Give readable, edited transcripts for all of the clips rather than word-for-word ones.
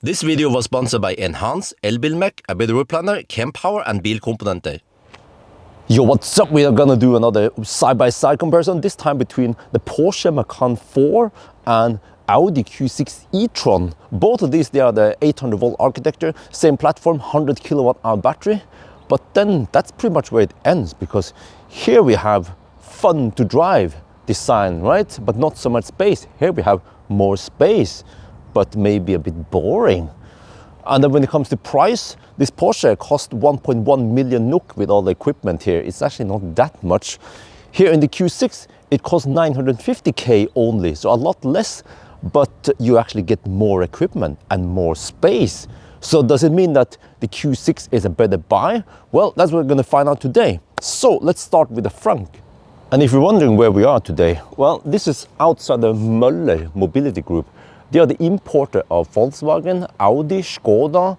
This video was sponsored by Enhance, Elbilmek, ABRP Planner, Kempower and Bilkomponenter. Yo, what's up? We are gonna do another side-by-side comparison, this time between the Porsche Macan 4 and Audi Q6 e-tron. Both of these, they are the 800 volt architecture, same platform, 100 kilowatt hour battery. But then that's pretty much where it ends, because here we have fun to drive design, right? But not so much space. Here we have more space, but maybe a bit boring. And then when it comes to price, this Porsche cost 1.1 million NOK with all the equipment here. It's actually not that much. Here in the Q6, it costs 950k only, so a lot less, but you actually get more equipment and more space. So does it mean that the Q6 is a better buy? Well, that's what we're gonna find out today. So let's start with the Frunk. And if you're wondering where we are today, well, this is outside the Möller Mobility Group. They are the importer of Volkswagen, Audi, Skoda,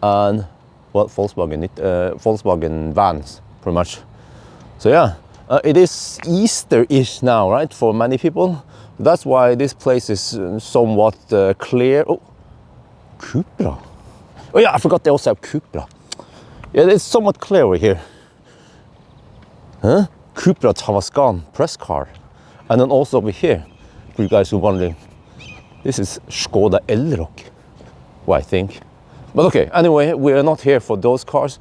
and, well, Volkswagen vans, pretty much. So yeah, it is Easter-ish now, right, for many people. That's why this place is somewhat clear. Oh, Cupra. Oh yeah, I forgot they also have Cupra. Yeah, it's somewhat clear over here. Huh? Cupra Tavascan press car. And then also over here, for you guys who are wondering, this is Skoda Elrock, well, I think. But okay, anyway, we are not here for those cars.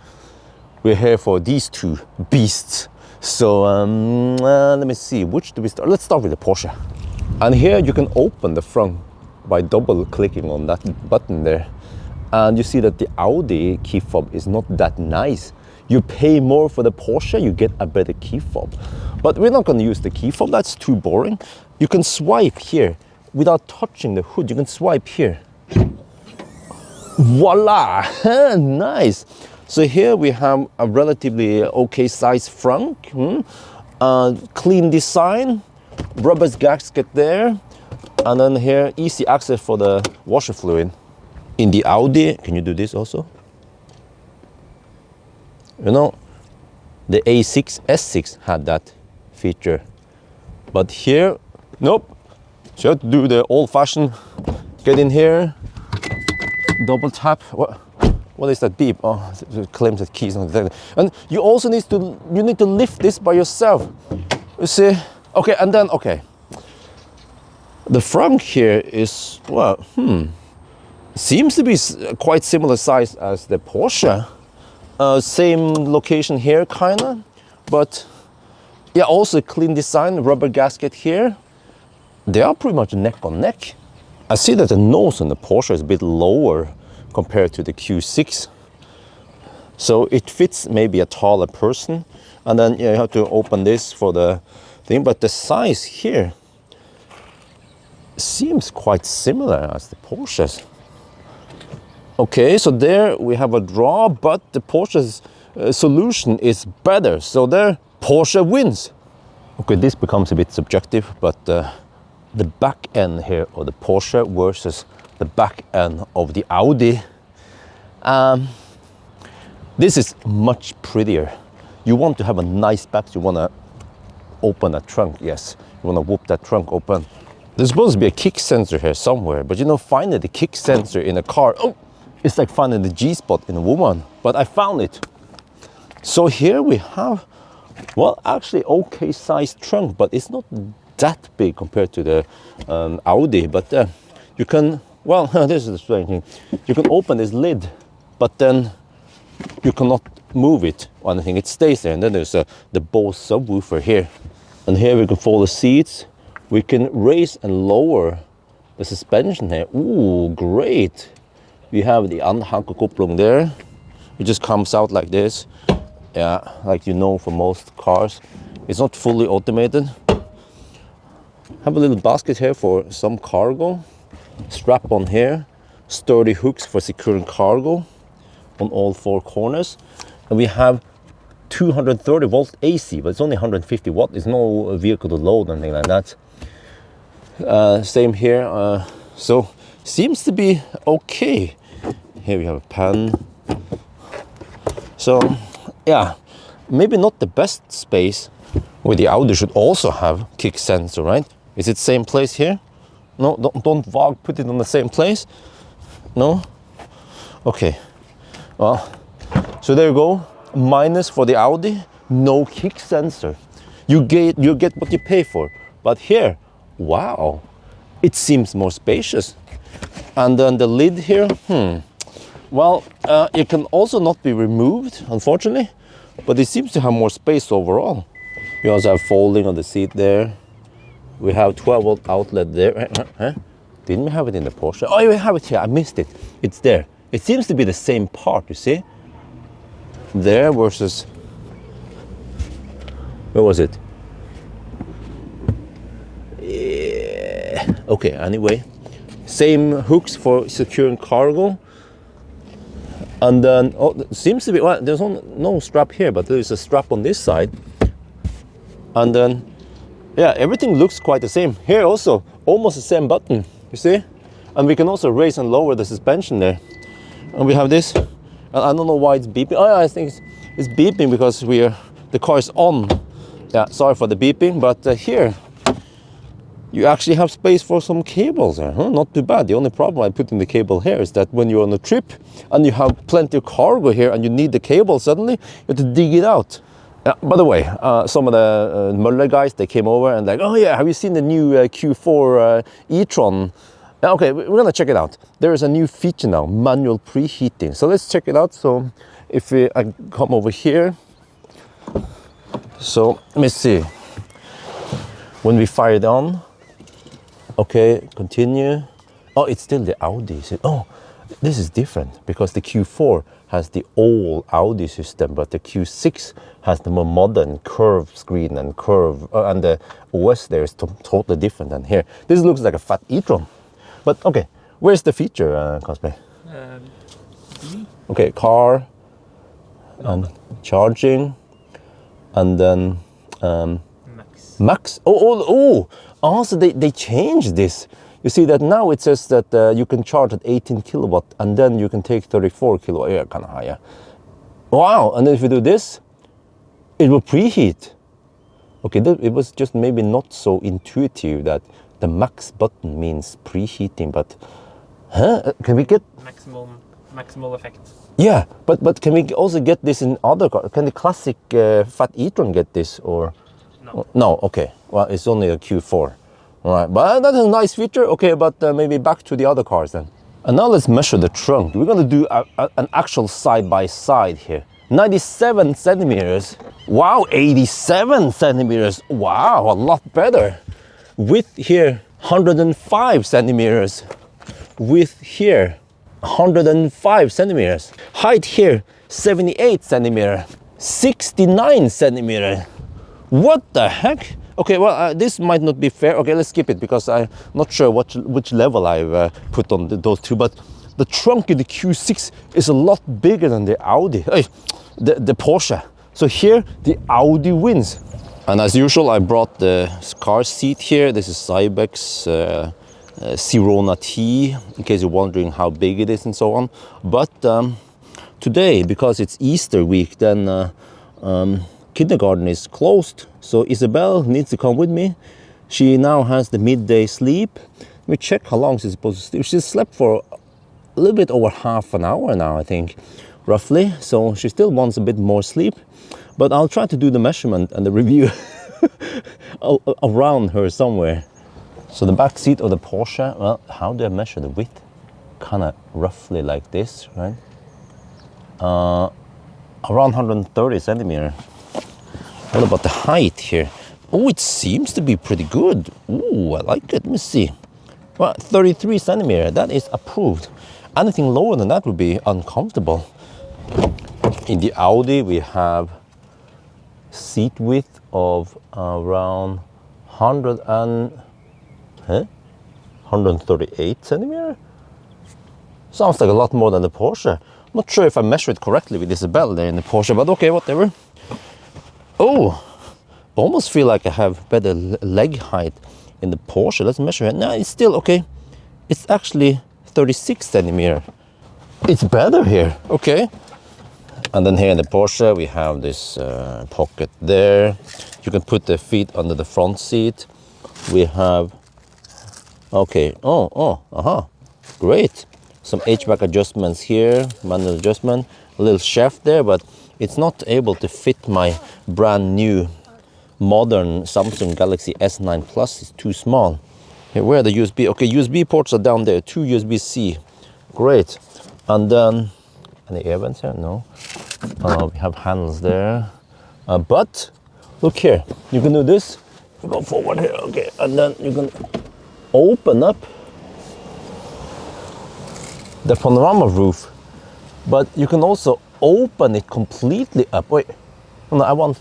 We're here for these two beasts. So let me see, which do we start? Let's start with the Porsche. And here you can open the front by double clicking on that button there. And you see that the Audi key fob is not that nice. You pay more for the Porsche, you get a better key fob. But we're not gonna use the key fob, that's too boring. You can swipe here. Without touching the hood, you can swipe here. Voila! Nice! So here we have a relatively okay size Frunk. Clean design, rubber gasket there. And then here, easy access for the washer fluid. In the Audi, can you do this also? You know, the A6, S6 had that feature. But here, nope. So you have to do the old-fashioned, get in here, double tap. What is that beep? Oh, it claims that key is not there. And you also need to lift this by yourself. You see? Okay, and then, okay. The Frunk here is, well, seems to be quite similar size as the Porsche. Same location here, kinda. But, yeah, also clean design, rubber gasket here. They are pretty much neck on neck. I see that the nose on the Porsche is a bit lower compared to the Q6. So it fits maybe a taller person. And then you have to open this for the thing. But the size here seems quite similar as the Porsches. Okay, so there we have a draw, but the Porsche's solution is better. So there, Porsche wins. Okay, this becomes a bit subjective, but the back end here of the Porsche versus the back end of the Audi. This is much prettier. You want to have a nice back, you want to open that trunk, yes. You want to whoop that trunk open. There's supposed to be a kick sensor here somewhere, but you know, finding the kick sensor in a car, oh, it's like finding the G-spot in a woman, but I found it. So here we have, well, actually okay sized trunk, but it's not that big compared to the Audi, but you can, well, this is the strange thing. You can open this lid, but then you cannot move it or anything. It stays there, and then there's the Bose subwoofer here. And here we can fold the seats. We can raise and lower the suspension here. Ooh, great. We have the anhankerkopplung there. It just comes out like this. Yeah, like you know for most cars. It's not fully automated. Have a little basket here for some cargo. Strap on here. Sturdy hooks for securing cargo on all four corners. And we have 230 volt AC, but it's only 150 watt. There's no vehicle to load or anything like that. Same here. So seems to be okay. Here we have a pan. So yeah, maybe not the best space. Well, the Audi should also have kick sensor, right? Is it same place here? No, don't put it on the same place. No, Okay, well, so there you go. Minus for the Audi, no kick sensor. You get what you pay for. But here, wow, it seems more spacious. And then the lid here, well, it can also not be removed, unfortunately, but it seems to have more space overall. We also have folding on the seat there. We have 12-volt outlet there. Didn't we have it in the Porsche? Oh, we have it here. I missed it. It's there. It seems to be the same part, you see? There versus... Where was it? Yeah. Okay, anyway. Same hooks for securing cargo. And then, oh, it seems to be... Well, there's no strap here, but there's a strap on this side. And then, yeah, everything looks quite the same. Here also, almost the same button, you see? And we can also raise and lower the suspension there. And we have this, and I don't know why it's beeping. Oh yeah, I think it's beeping because the car is on. Yeah, sorry for the beeping, but here, you actually have space for some cables there. Not too bad. The only problem I put in the cable here is that when you're on a trip and you have plenty of cargo here and you need the cable suddenly, you have to dig it out. By the way, some of the Möller guys, they came over and like, oh yeah, have you seen the new Q4 e-tron? Okay, we're gonna check it out. There is a new feature now, manual preheating. So let's check it out. So if I come over here, so let me see. When we fire it on, okay, continue. Oh, it's still the Audi. Oh, this is different because the Q4 has the old Audi system, but the Q6 has the more modern curve screen and and the OS there is totally different than here. This looks like a fat e-tron. But okay, where's the feature, Cosplay? Okay, car, charging, and then max. Oh! Also, they changed this. You see that now it says that you can charge at 18 kilowatt, and then you can take 34 kilowatt. Yeah, kind of higher. Wow! And if you do this, it will preheat. Okay, it was just maybe not so intuitive that the max button means preheating, but can we get maximal effect? Yeah, but can we also get this in other cars? Can the classic fat e-tron get this or no? No, okay. Well, it's only a Q4. All right, but that's a nice feature. Okay, but maybe back to the other cars then. And now let's measure the trunk. We're gonna do an actual side-by-side here. 97 centimeters. Wow, 87 centimeters. Wow, a lot better. Width here, 105 centimeters. Width here, 105 centimeters. Height here, 78 centimeter. 69 centimeter. What the heck? Okay, well, this might not be fair. Okay, let's skip it because I'm not sure which level I've put on those two. But the trunk in the Q6 is a lot bigger than the Audi, the Porsche. So here, the Audi wins. And as usual, I brought the car seat here. This is Cybex Sirona T, in case you're wondering how big it is and so on. But today, because it's Easter week, then kindergarten is closed. So Isabel needs to come with me. She now has the midday sleep. Let me check how long she's supposed to sleep. She's slept for a little bit over half an hour now, I think, roughly. So she still wants a bit more sleep. But I'll try to do the measurement and the review around her somewhere. So the back seat of the Porsche, well, how do I measure the width? Kind of roughly like this, right? Around 130 centimeter. What about the height here? Oh, it seems to be pretty good. Ooh, I like it. Let me see. Well, 33 centimeter, that is approved. Anything lower than that would be uncomfortable. In the Audi, we have seat width of around 138 centimeter. Sounds like a lot more than the Porsche. I'm not sure if I measured correctly with Isabel there in the Porsche, but okay, whatever. Oh, almost feel like I have better leg height in the Porsche. Let's measure it. No, it's still okay. It's actually 36 centimeter. It's better here. Okay. And then here in the Porsche, we have this pocket there. You can put the feet under the front seat. We have, okay, great. some HVAC adjustments here, manual adjustment, a little shaft there, but it's not able to fit my brand new modern Samsung Galaxy S9 Plus. It's too small. Here, where are the USB? Okay, USB ports are down there, 2 USB-C. Great. And then, any air vents here? No. We have handles there. But, look here, you can do this. Go forward here, okay, and then you can open up the panorama roof, but you can also open it completely up. Wait, no, I want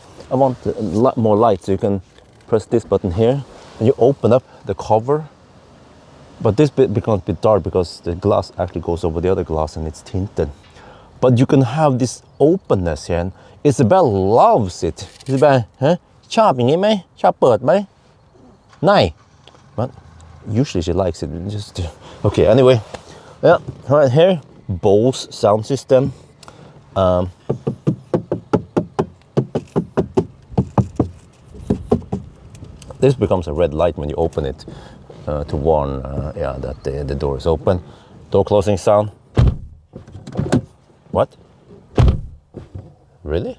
more light, so you can press this button here, and you open up the cover. But this bit becomes a bit dark because the glass actually goes over the other glass and it's tinted. But you can have this openness here, and Isabel loves it. Isabel, huh? ชอบอย่างนี้ไหม ชอบเปิดไหม Nay. But usually she likes it. Just okay. Anyway, yeah, right here, Bose sound system. This becomes a red light when you open it to warn, yeah, that the door is open. Door closing sound. What? Really?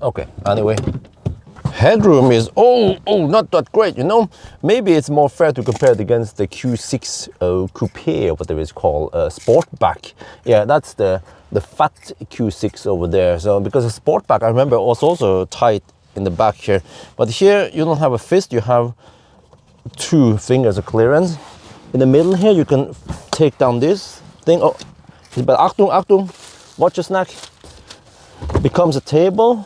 Okay. Anyway. Headroom is not that great, you know. Maybe it's more fair to compare it against the Q6 coupe, or whatever it's called, Sportback. Yeah, that's the fat Q6 over there. So because the Sportback, I remember, was also tight in the back here. But here you don't have a fist, you have 2 fingers of clearance. In the middle here you can take down this thing. Oh, but Achtung, Achtung, watch your snack. Becomes a table.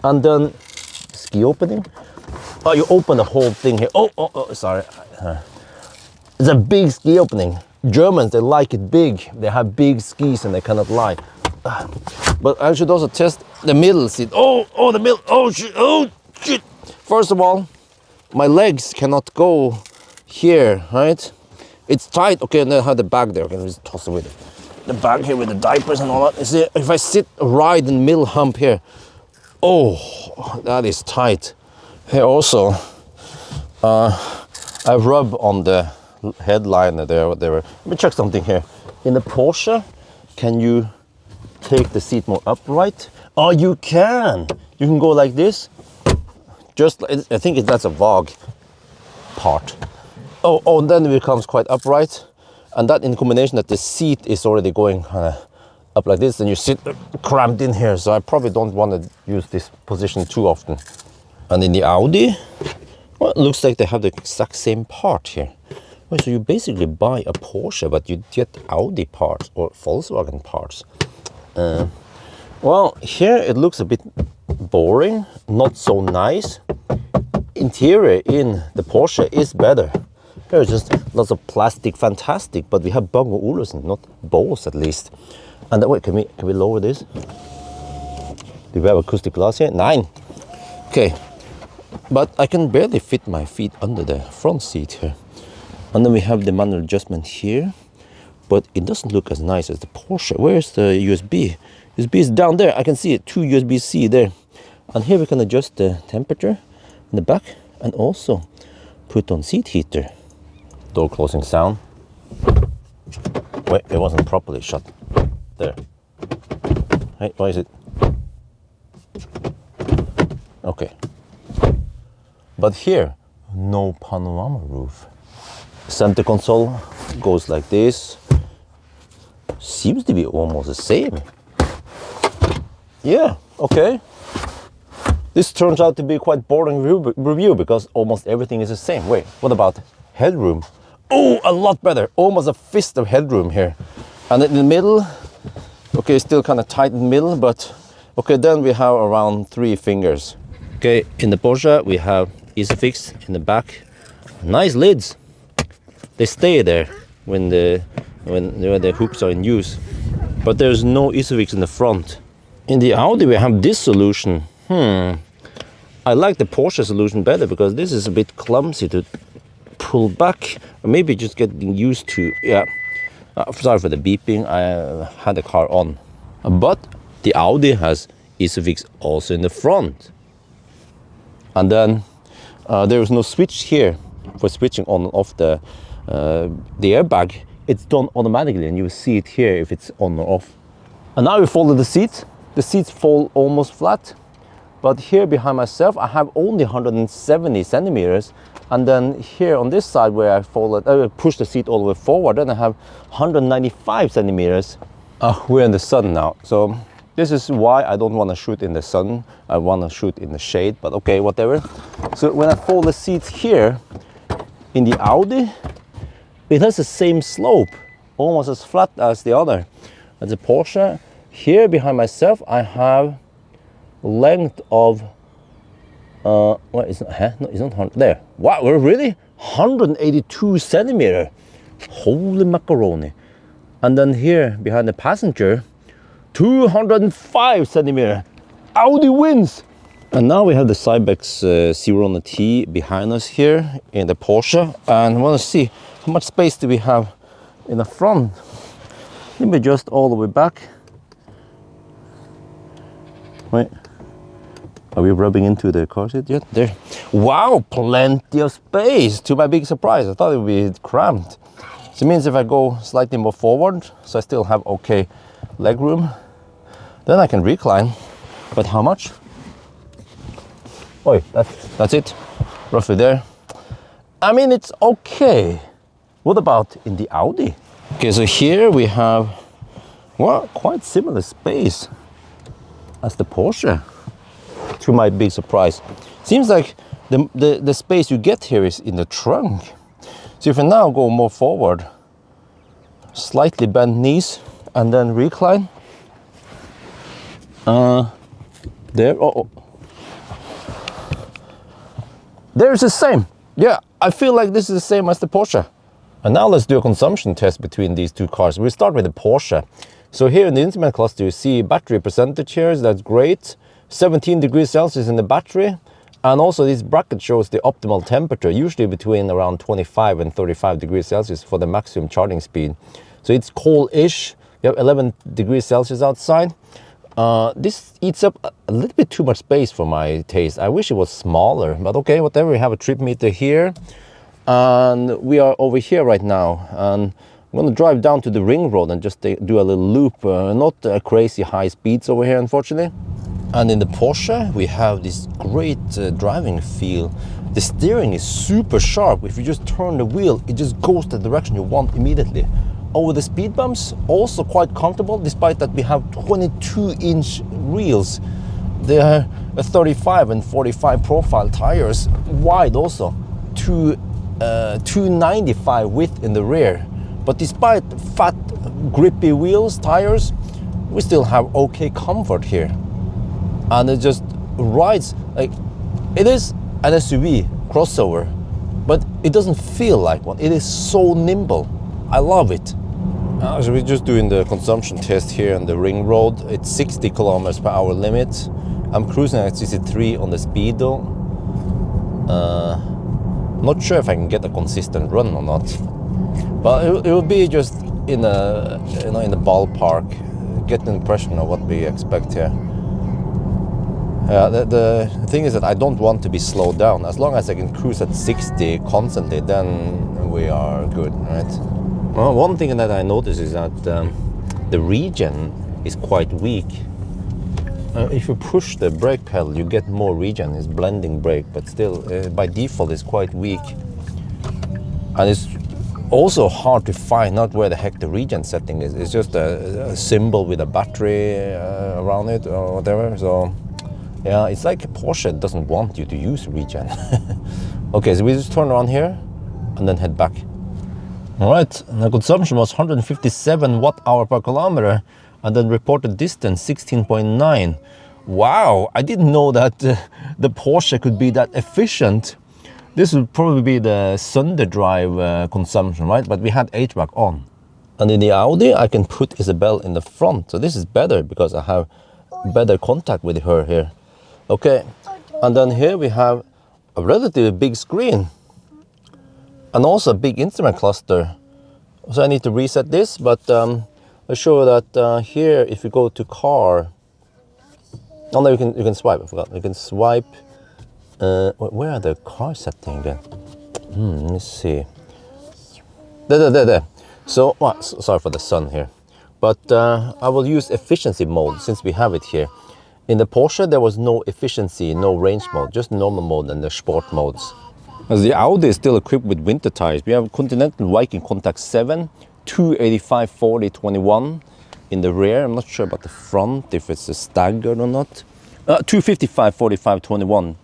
And then ski opening. Oh, you open the whole thing here. Oh, sorry. It's a big ski opening. Germans, they like it big. They have big skis and they cannot lie. But I should also test the middle seat. Oh, the middle. Oh, shit. First of all, my legs cannot go here, right? It's tight. Okay, and then I have the bag there. Okay, just toss it with the bag here with the diapers and all that. You see, if I sit right in the middle hump here, oh, that is tight. Here also, I rub on the headliner there, whatever. Let me check something here. In the Porsche, can you take the seat more upright? Oh, you can. You can go like this. Just, I think that's a VOG part. Oh, and then it becomes quite upright. And that in combination that the seat is already going kind of up like this, and you sit cramped in here. So I probably don't want to use this position too often. And in the Audi, well, it looks like they have the exact same part here. Well, so you basically buy a Porsche, but you get Audi parts or Volkswagen parts. Well, here it looks a bit boring, not so nice. Interior in the Porsche is better. There's just lots of plastic, fantastic, but we have Bang & Olufsen, not Bose at least. And wait, can we lower this? Do we have acoustic glass here? 9. Okay, but I can barely fit my feet under the front seat here. And then we have the manual adjustment here, but it doesn't look as nice as the Porsche. Where's the USB? USB is down there. I can see it, 2 USB-C there. And here we can adjust the temperature in the back and also put on seat heater. Door closing sound. Wait, it wasn't properly shut. There. Hey, why is it? Okay. But here, no panorama roof. Center console goes like this. Seems to be almost the same. Yeah, okay. This turns out to be quite boring review because almost everything is the same. Wait, what about headroom? Oh, a lot better. Almost a fist of headroom here. And in the middle, okay, still kind of tight in the middle, but okay, then we have around 3 fingers. Okay, in the Porsche, we have Isofix in the back. Nice lids. They stay there when the hooks are in use. But there's no Isofix in the front. In the Audi, we have this solution. I like the Porsche solution better because this is a bit clumsy to pull back. Or maybe just getting used to, yeah. Sorry for the beeping, I had the car on. But the Audi has Isofix also in the front. And then there is no switch here for switching on and off the the airbag, it's done automatically, and you will see it here if it's on or off. And now we follow the seats. The seats fall almost flat, but here behind myself I have only 170 centimeters, and then here on this side where I push the seat all the way forward, then I have 195 centimeters. We're in the sun now, so this is why I don't want to shoot in the sun. I want to shoot in the shade, but okay, whatever. So when I fold the seats here in the Audi, it has the same slope, almost as flat as the other. As a Porsche, here behind myself I have length of what is it? Huh? No, it's not 100. There. Wow, we're really 182 centimeter. Holy macaroni. And then here behind the passenger, 205 centimeter. Audi wins. And now we have the Cybex 0T behind us here in the Porsche, and I want to see how much space do we have in the front. Let me adjust all the way back. Wait, are we rubbing into the car seat yet? There. Wow, plenty of space, to my big surprise. I thought it would be cramped. So it means if I go slightly more forward, so I still have okay leg room, then I can recline. But how much? Oh, that's it, roughly there. I mean, it's okay. What about in the Audi? Okay, so here we have, well, quite similar space as the Porsche, to my big surprise. Seems like the space you get here is in the trunk. So if I now go more forward, slightly bend knees, and then recline, there, there's the same. Yeah, I feel like this is the same as the Porsche. And now let's do a consumption test between these two cars. We'll start with the Porsche. So here in the instrument cluster, you see battery percentage here, so that's great. 17 degrees Celsius in the battery. And also this bracket shows the optimal temperature, usually between around 25 and 35 degrees Celsius for the maximum charging speed. So it's cold-ish. You have 11 degrees Celsius outside. This eats up a little bit too much space for my taste. I wish it was smaller, but okay, whatever. We have a trip meter here, and we are over here right now. And I'm gonna drive down to the ring road and just do a little loop. Not crazy high speeds over here, unfortunately. And in the Porsche, we have this great driving feel. The steering is super sharp. If you just turn the wheel, it just goes the direction you want immediately. Over the speed bumps, also quite comfortable, despite that we have 22-inch wheels. They are a 35 and 45 profile tires, wide also, 295 width in the rear. But despite fat, grippy wheels, tires, we still have okay comfort here. And it just rides like, it is an SUV crossover, but it doesn't feel like one. It is so nimble. I love it. So we're just doing the consumption test here on the ring road. It's 60 kilometers per hour limit. I'm cruising at 63 on the speedo. Not sure if I can get a consistent run or not, but it will be just in a in the ballpark. Get the impression of what we expect here. The thing is that I don't want to be slowed down. As long as I can cruise at 60 constantly, then we are good, right? Well, one thing that I noticed is that the regen is quite weak. If you push the brake pedal, you get more regen. It's blending brake, but still, by default, it's quite weak. And it's also hard to find out where the heck the regen setting is. It's just a symbol with a battery around it or whatever. So, yeah, it's like Porsche doesn't want you to use regen. Okay, so we just turn around here and then head back. All right, and the consumption was 157 watt-hour per kilometer, and then reported distance 16.9. Wow, I didn't know that the Porsche could be that efficient. This would probably be the Sunday drive consumption, right? But we had HVAC on. And in the Audi, I can put Isabel in the front. So this is better because I have better contact with her here. Okay, and then here we have a relatively big screen. And also a big instrument cluster. So I need to reset this, but I'll show you that here, if you go to car, oh no, you can swipe, I forgot. You can swipe, where are the car settings then? Let me see. There. So, sorry for the sun here. But I will use efficiency mode since we have it here. In the Porsche, there was no efficiency, no range mode, just normal mode and the sport modes. As the Audi is still equipped with winter tires, we have Continental Viking Contact 7, 285 40 21 in the rear. I'm not sure about the front, if it's a staggered or not. 255 45 21.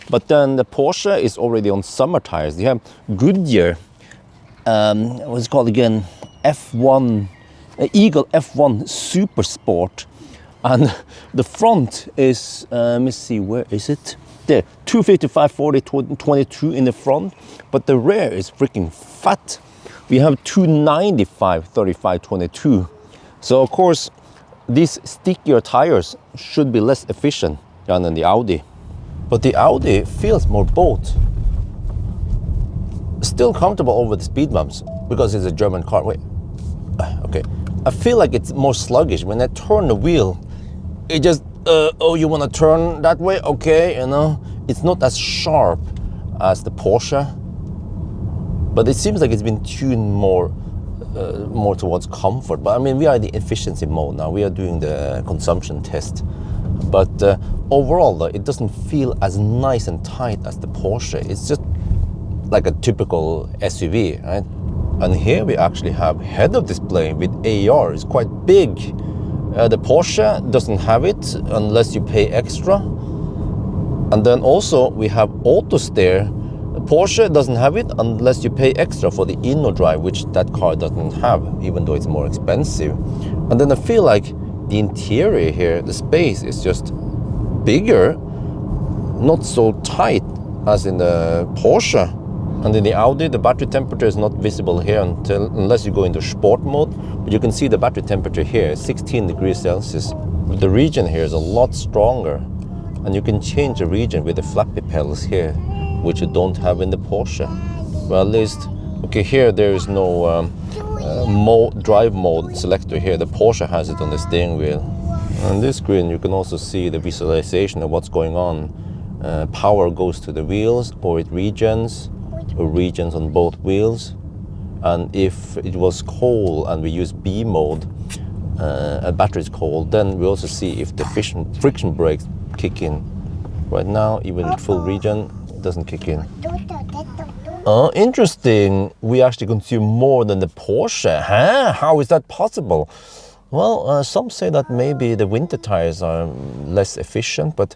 But then the Porsche is already on summer tires. They have Goodyear, what's it called again? F1, Eagle F1 Super Sport. And the front is, let me see, where is it? There, 255 40 22 in the front, but the rear is freaking fat. We have 295 35 22. So of course, these stickier tires should be less efficient than the Audi. But the Audi feels more bold. Still comfortable over the speed bumps because it's a German car. Wait, okay. I feel like it's more sluggish. When I turn the wheel, it just, oh, you want to turn that way? Okay, you know. It's not as sharp as the Porsche, but it seems like it's been tuned more towards comfort. But I mean, we are in the efficiency mode now. We are doing the consumption test. But overall, though, it doesn't feel as nice and tight as the Porsche. It's just like a typical SUV, right? And here we actually have head-up display with AR. It's quite big. The Porsche doesn't have it unless you pay extra. And then also we have auto steer. The Porsche doesn't have it unless you pay extra for the InnoDrive, which that car doesn't have, even though it's more expensive. And then I feel like the interior here, the space is just bigger, not so tight as in the Porsche. And in the Audi, the battery temperature is not visible here unless you go into sport mode. But you can see the battery temperature here, 16 degrees Celsius. But the region here is a lot stronger. And you can change the region with the flappy pedals here, which you don't have in the Porsche. Well, at least, okay, here there is no drive mode selector here. The Porsche has it on the steering wheel. On this screen, you can also see the visualization of what's going on. Power goes to the wheels, or it regens on both wheels. And if it was cold and we use B mode, a battery is cold, then we also see if the friction brakes kick in. Right now, even with full regen, it doesn't kick in. Oh, interesting. We actually consume more than the Porsche. Huh? How is that possible? Well, some say that maybe the winter tires are less efficient, but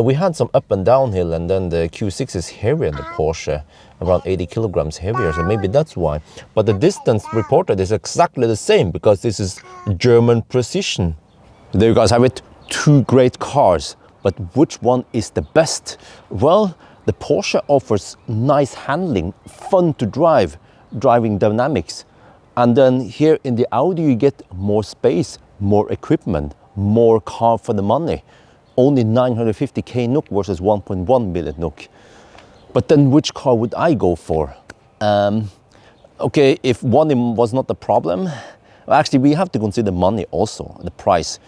we had some up and downhill, and then the Q6 is heavier than the Porsche, around 80 kilograms heavier, so maybe that's why. But the distance reported is exactly the same because this is German precision. There you guys have it, two great cars, but which one is the best? Well, the Porsche offers nice handling, fun to drive, driving dynamics. And then here in the Audi, you get more space, more equipment, more car for the money. Only 950k NOK versus 1.1 million NOK. But then which car would I go for? Okay, if money was not the problem, well, actually we have to consider money also, the price.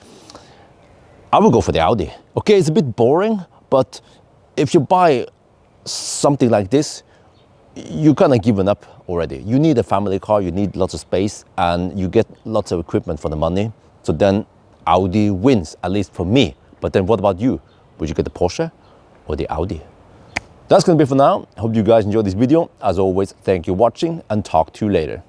I will go for the Audi. Okay, it's a bit boring, but if you buy something like this, you're kind of given up already. You need a family car, you need lots of space, and you get lots of equipment for the money. So then Audi wins, at least for me. But then what about you? Would you get the Porsche or the Audi? That's gonna be for now. I hope you guys enjoyed this video. As always, thank you for watching, and talk to you later.